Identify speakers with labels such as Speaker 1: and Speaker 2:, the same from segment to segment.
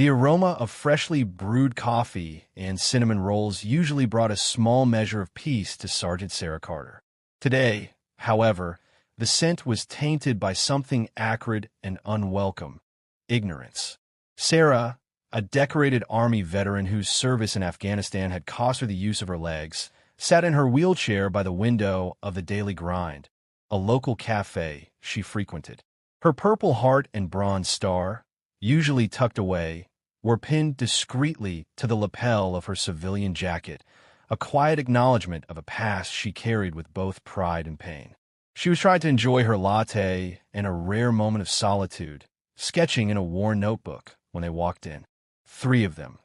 Speaker 1: The aroma of freshly brewed coffee and cinnamon rolls usually brought a small measure of peace to Sergeant Sarah Carter. Today, however, the scent was tainted by something acrid and unwelcome: ignorance. Sarah, a decorated Army veteran whose service in Afghanistan had cost her the use of her legs, sat in her wheelchair by the window of the Daily Grind, a local cafe she frequented. Her Purple Heart and Bronze Star, usually tucked away, were pinned discreetly to the lapel of her civilian jacket, a quiet acknowledgement of a past she carried with both pride and pain. She was trying to enjoy her latte and a rare moment of solitude, sketching in a worn notebook when they walked in. Three of them.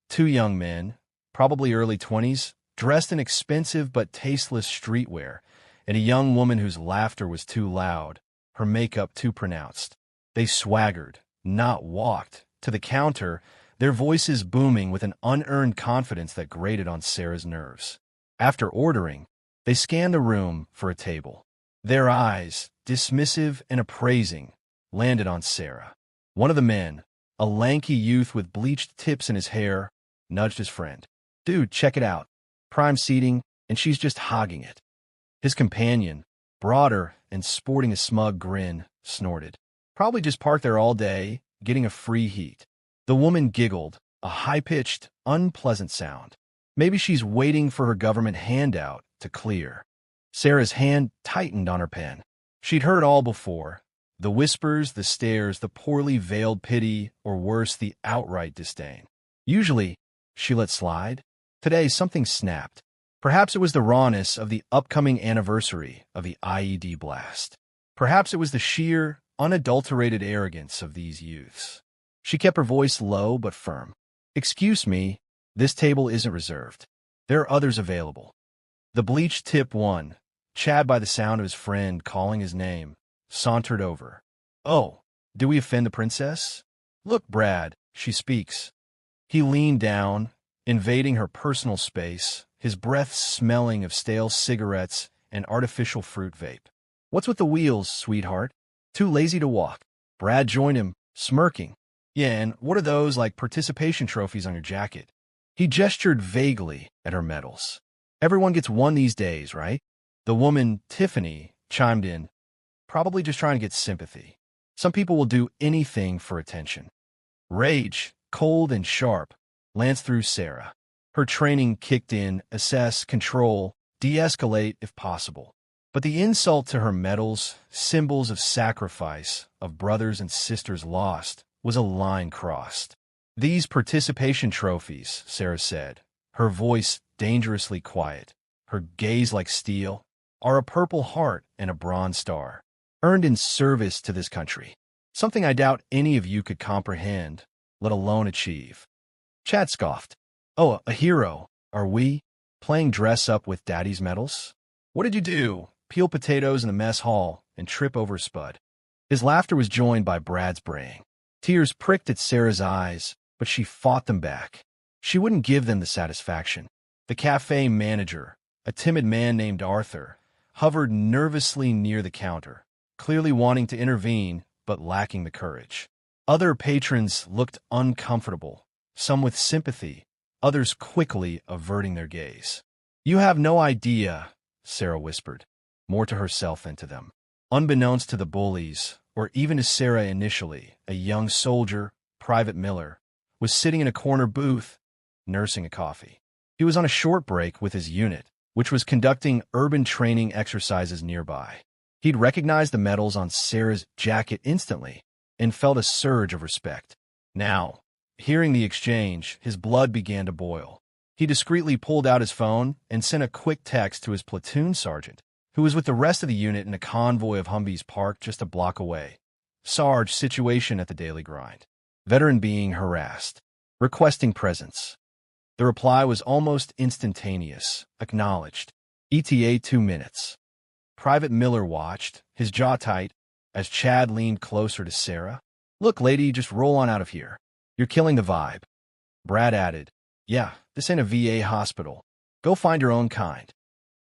Speaker 1: Two young men, probably early 20s, dressed in expensive but tasteless streetwear, and a young woman whose laughter was too loud, her makeup too pronounced. They swaggered, not walked, to the counter, their voices booming with an unearned confidence that grated on Sarah's nerves. After ordering, they scanned the room for a table. Their eyes, dismissive and appraising, landed on Sarah. One of the men, a lanky youth with bleached tips in his hair, nudged his friend. "Dude, check it out. Prime seating, and she's just hogging it." His companion, broader and sporting a smug grin, snorted. "Probably just parked there all day, getting a free heat." The woman giggled, a high-pitched, unpleasant sound. Maybe she's waiting for her government handout to clear. Sarah's hand tightened on her pen. She'd heard all before: the whispers, the stares, the poorly veiled pity, or worse, the outright disdain. Usually, she let slide. Today, something snapped. Perhaps it was the rawness of the upcoming anniversary of the IED blast. Perhaps it was the sheer, unadulterated arrogance of these youths. She kept her voice low but firm. "Excuse me, this table isn't reserved. There are others available." The bleached tip one, Chad, by the sound of his friend calling his name, sauntered over. "Oh, do we offend the princess? Look, Brad, she speaks." He leaned down, invading her personal space, his breath smelling of stale cigarettes and artificial fruit vape. "What's with the wheels, sweetheart? Too lazy to walk?" Brad joined him, smirking. "Yeah, and what are those, like participation trophies on your jacket?" He gestured vaguely at her medals. "Everyone gets one these days, right?" The woman, Tiffany, chimed in. "Probably just trying to get sympathy. Some people will do anything for attention." Rage, cold and sharp, lanced through Sarah. Her training kicked in: assess, control, de-escalate if possible. But the insult to her medals, symbols of sacrifice, of brothers and sisters lost, was a line crossed. "These participation trophies," Sarah said, her voice dangerously quiet, her gaze like steel, "are a Purple Heart and a Bronze Star, earned in service to this country. Something I doubt any of you could comprehend, let alone achieve." Chad scoffed. "Oh, a hero, are we? Playing dress-up with Daddy's medals? What did you do? Peel potatoes in the mess hall and trip over Spud?" His laughter was joined by Brad's braying. Tears pricked at Sarah's eyes, but she fought them back. She wouldn't give them the satisfaction. The cafe manager, a timid man named Arthur, hovered nervously near the counter, clearly wanting to intervene but lacking the courage. Other patrons looked uncomfortable, some with sympathy, others quickly averting their gaze. "You have no idea," Sarah whispered, more to herself than to them. Unbeknownst to the bullies, or even to Sarah initially, a young soldier, Private Miller, was sitting in a corner booth, nursing a coffee. He was on a short break with his unit, which was conducting urban training exercises nearby. He'd recognized the medals on Sarah's jacket instantly and felt a surge of respect. Now, hearing the exchange, his blood began to boil. He discreetly pulled out his phone and sent a quick text to his platoon sergeant, who was with the rest of the unit in a convoy of Humvees parked just a block away. "Sarge, situation at the Daily Grind. Veteran being harassed. Requesting presence." The reply was almost instantaneous. Acknowledged. ETA 2 minutes. Private Miller watched, his jaw tight, as Chad leaned closer to Sarah. "Look, lady, just roll on out of here. You're killing the vibe." Brad added, "Yeah, this ain't a VA hospital. Go find your own kind."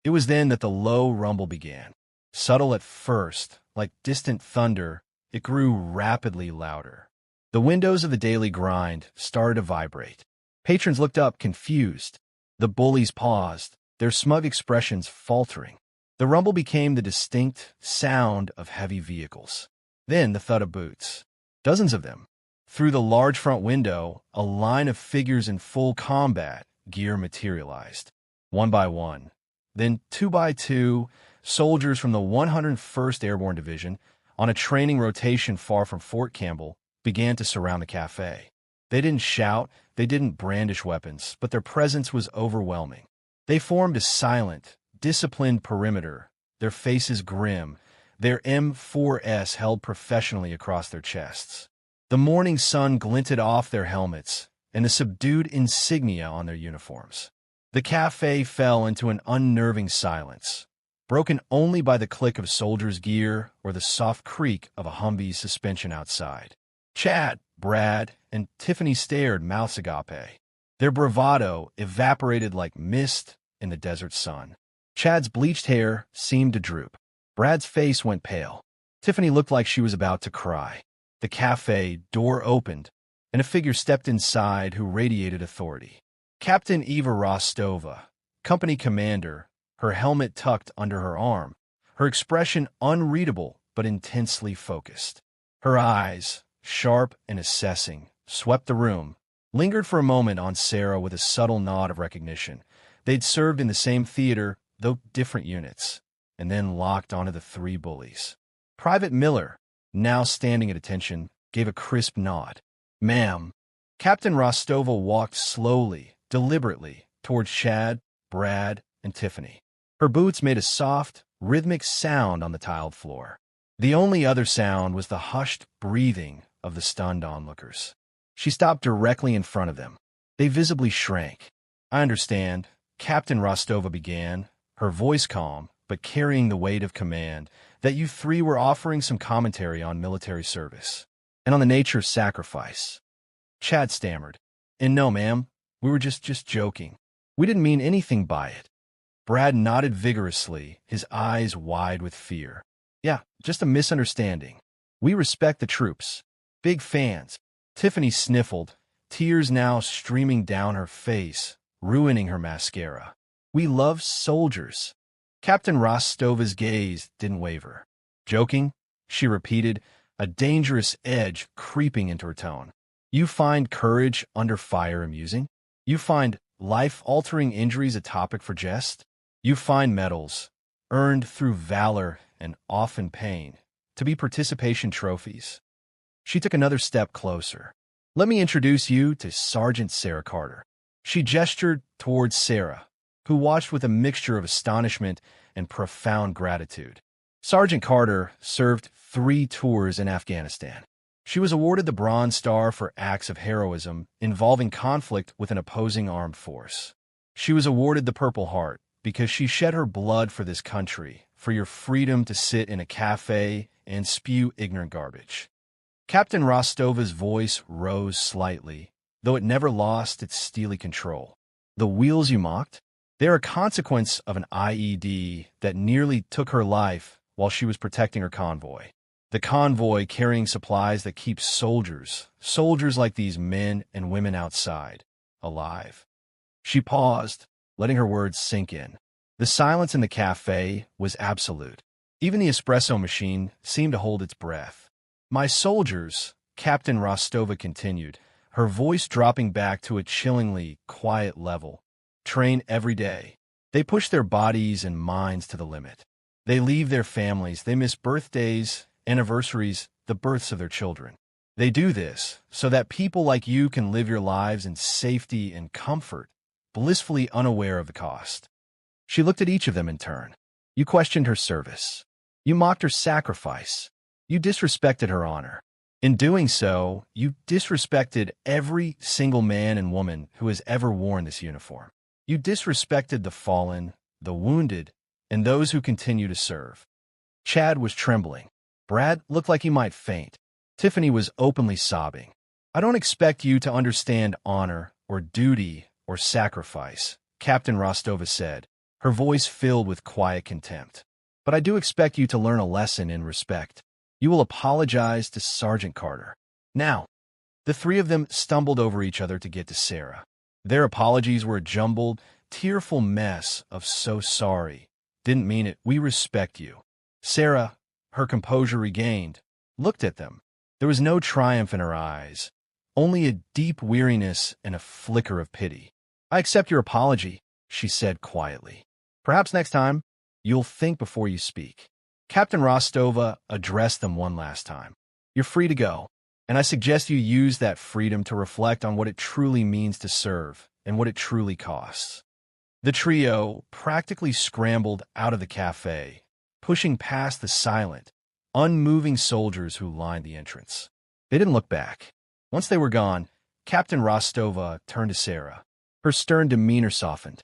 Speaker 1: It was then that the low rumble began. Subtle at first, like distant thunder, it grew rapidly louder. The windows of the daily grind started to vibrate. Patrons looked up, confused. The bullies paused, their smug expressions faltering. The rumble became the distinct sound of heavy vehicles. Then the thud of boots. Dozens of them. Through the large front window, a line of figures in full combat gear materialized. One by one. Then two by two, soldiers from the 101st Airborne Division, on a training rotation far from Fort Campbell, began to surround the cafe. They didn't shout, they didn't brandish weapons, but their presence was overwhelming. They formed a silent, disciplined perimeter, their faces grim, their M4S held professionally across their chests. The morning sun glinted off their helmets and the subdued insignia on their uniforms. The cafe fell into an unnerving silence, broken only by the click of soldiers' gear or the soft creak of a Humvee's suspension outside. Chad, Brad, and Tiffany stared, mouths agape. Their bravado evaporated like mist in the desert sun. Chad's bleached hair seemed to droop. Brad's face went pale. Tiffany looked like she was about to cry. The cafe door opened, and a figure stepped inside who radiated authority. Captain Eva Rostova, company commander, her helmet tucked under her arm, her expression unreadable but intensely focused. Her eyes, sharp and assessing, swept the room, lingered for a moment on Sarah with a subtle nod of recognition. They'd served in the same theater, though different units, and then locked onto the three bullies. Private Miller, now standing at attention, gave a crisp nod. "Ma'am." Captain Rostova walked slowly, deliberately, towards Chad, Brad, and Tiffany. Her boots made a soft, rhythmic sound on the tiled floor. The only other sound was the hushed breathing of the stunned onlookers. She stopped directly in front of them. They visibly shrank. "I understand," Captain Rostova began, her voice calm, but carrying the weight of command, "that you three were offering some commentary on military service and on the nature of sacrifice." Chad stammered, "And no, ma'am, we were just joking. We didn't mean anything by it." Brad nodded vigorously, his eyes wide with fear. "Yeah, just a misunderstanding. We respect the troops. Big fans." Tiffany sniffled, tears now streaming down her face, ruining her mascara. "We love soldiers." Captain Rostova's gaze didn't waver. "Joking?" she repeated, a dangerous edge creeping into her tone. "You find courage under fire amusing? You find life-altering injuries a topic for jest? You find medals, earned through valor and often pain, to be participation trophies?" She took another step closer. "Let me introduce you to Sergeant Sarah Carter." She gestured towards Sarah, who watched with a mixture of astonishment and profound gratitude. Sergeant Carter served 3 tours in Afghanistan. She was awarded the Bronze Star for acts of heroism involving conflict with an opposing armed force. She was awarded the Purple Heart because she shed her blood for this country, for your freedom to sit in a cafe and spew ignorant garbage. Captain Rostova's voice rose slightly, though it never lost its steely control. "The wheels you mocked? They're a consequence of an IED that nearly took her life while she was protecting her convoy. The convoy carrying supplies that keep soldiers like these men and women outside, alive." She paused, letting her words sink in. The silence in the cafe was absolute. Even the espresso machine seemed to hold its breath. "My soldiers," Captain Rostova continued, her voice dropping back to a chillingly quiet level, "train every day. They push their bodies and minds to the limit. They leave their families, they miss birthdays, anniversaries, the births of their children. They do this so that people like you can live your lives in safety and comfort, blissfully unaware of the cost." She looked at each of them in turn. "You questioned her service. You mocked her sacrifice. You disrespected her honor. In doing so, you disrespected every single man and woman who has ever worn this uniform. You disrespected the fallen, the wounded, and those who continue to serve." Chad was trembling. Brad looked like he might faint. Tiffany was openly sobbing. "I don't expect you to understand honor or duty or sacrifice," Captain Rostova said, her voice filled with quiet contempt. "But I do expect you to learn a lesson in respect. You will apologize to Sergeant Carter. Now." The three of them stumbled over each other to get to Sarah. Their apologies were a jumbled, tearful mess of "so sorry, didn't mean it, we respect you." Sarah, her composure regained, looked at them. There was no triumph in her eyes, only a deep weariness and a flicker of pity. "I accept your apology," she said quietly. "Perhaps next time, you'll think before you speak." Captain Rostova addressed them one last time. "You're free to go, and I suggest you use that freedom to reflect on what it truly means to serve and what it truly costs." The trio practically scrambled out of the cafe, pushing past the silent, unmoving soldiers who lined the entrance. They didn't look back. Once they were gone, Captain Rostova turned to Sarah. Her stern demeanor softened.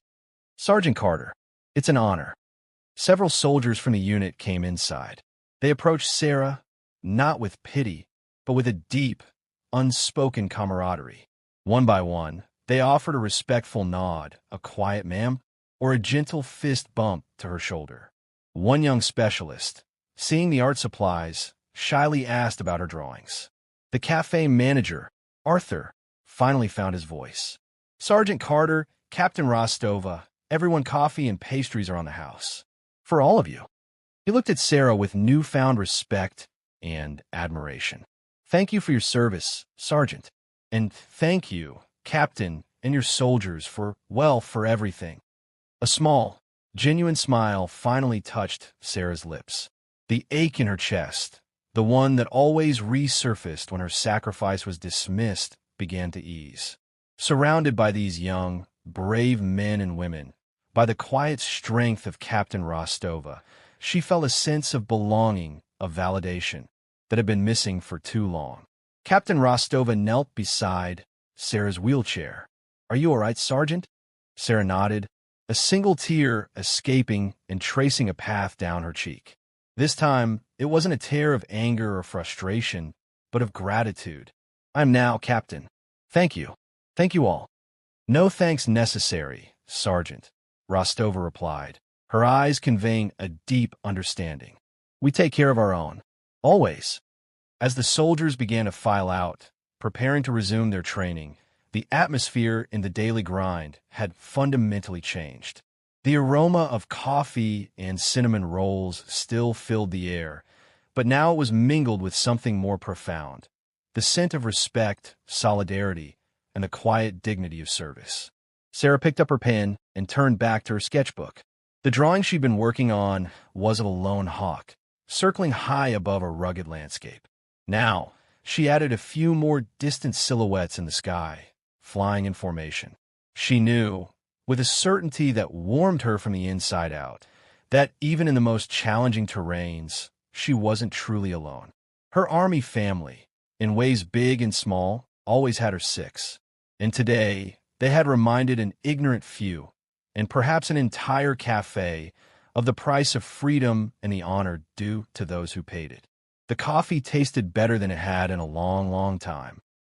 Speaker 1: "Sergeant Carter, it's an honor." Several soldiers from the unit came inside. They approached Sarah, not with pity, but with a deep, unspoken camaraderie. One by one, they offered a respectful nod, a quiet "ma'am," or a gentle fist bump to her shoulder. One young specialist, seeing the art supplies, shyly asked about her drawings. The cafe manager, Arthur, finally found his voice. "Sergeant Carter, Captain Rostova, everyone, coffee and pastries are on the house. For all of you." He looked at Sarah with newfound respect and admiration. "Thank you for your service, Sergeant. And thank you, Captain, and your soldiers for everything." A small, genuine smile finally touched Sarah's lips. The ache in her chest, the one that always resurfaced when her sacrifice was dismissed, began to ease. Surrounded by these young, brave men and women, by the quiet strength of Captain Rostova, she felt a sense of belonging, of validation, that had been missing for too long. Captain Rostova knelt beside Sarah's wheelchair. "Are you all right, Sergeant?" Sarah nodded, a single tear escaping and tracing a path down her cheek. This time, it wasn't a tear of anger or frustration, but of gratitude. "I'm now Captain. Thank you. Thank you all." "No thanks necessary, Sergeant," Rostova replied, her eyes conveying a deep understanding. "We take care of our own. Always." As the soldiers began to file out, preparing to resume their training, the atmosphere in the daily grind had fundamentally changed. The aroma of coffee and cinnamon rolls still filled the air, but now it was mingled with something more profound: the scent of respect, solidarity, and the quiet dignity of service. Sarah picked up her pen and turned back to her sketchbook. The drawing she'd been working on was of a lone hawk, circling high above a rugged landscape. Now, she added a few more distant silhouettes in the sky, flying in formation. She knew, with a certainty that warmed her from the inside out, that even in the most challenging terrains, she wasn't truly alone. Her army family, in ways big and small, always had her six. And today, they had reminded an ignorant few, and perhaps an entire cafe, of the price of freedom and the honor due to those who paid it. The coffee tasted better than it had in a long, long time.